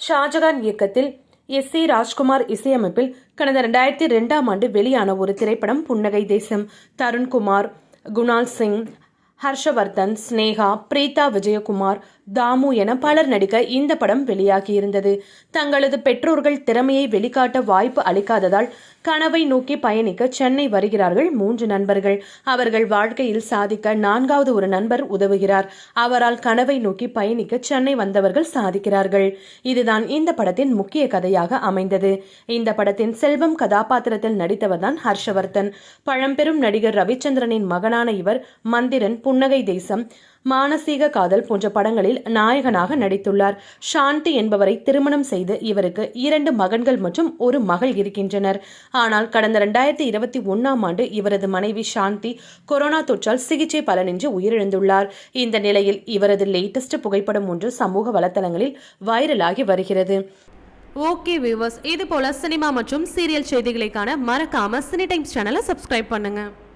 ஷாஜகான் இயக்கத்தில் S.A. ராஜ்குமார் இசையமைப்பில் கடந்த 2002ஆம் ஆண்டு வெளியான ஒரு திரைப்படம் புன்னகை தேசம். தருண்குமார், குணால் சிங், ஹர்ஷவர்தன், ஸ்னேகா, பிரீதா விஜயகுமார், தாமு என பலர் நடிக்க இந்த படம் வெளியாகியிருந்தது. தங்களது பெற்றோர்கள் திறமையை வெளிக்காட்ட வாய்ப்பு அளிக்காததால் கனவை நோக்கி பயணிக்க சென்னை வருகிறார்கள் 3 நண்பர்கள். அவர்கள் வாழ்க்கையில் சாதிக்க 4வது ஒரு நண்பர் உதவுகிறார். அவரால் கனவை நோக்கி பயணிக்க சென்னை வந்தவர்கள் சாதிக்கிறார்கள். இதுதான் இந்த படத்தின் முக்கிய கதையாக அமைந்தது. இந்த படத்தின் செல்வம் கதாபாத்திரத்தில் நடித்தவர்தான் ஹர்ஷவர்தன். பழம்பெரும் நடிகர் ரவிச்சந்திரனின் மகனான இவர் மந்திரன், புன்னகை தேசம், மானசீக காதல் போன்ற படங்களில் நாயகனாக நடித்துள்ளார். சாந்தி என்பவரை திருமணம் செய்து இவருக்கு 2 மகன்கள் மற்றும் ஒரு மகள் இருக்கின்றனர். ஆனால் கடந்த 2021ஆம் ஆண்டு இவரது மனைவி சாந்தி கொரோனா தொற்றால் சிகிச்சை பலனின்றி உயிரிழந்துள்ளார். இந்த நிலையில் இவரது லேட்டஸ்ட் புகைப்படம் ஒன்று சமூக வலைதளங்களில் வைரலாகி வருகிறது. ஓகே வியூவர்ஸ், இது போல சினிமா மற்றும் சீரியல் செய்திகளை காண மறக்காம சினி டைம்ஸ் சேனலை சப்ஸ்கிரைப் பண்ணுங்க.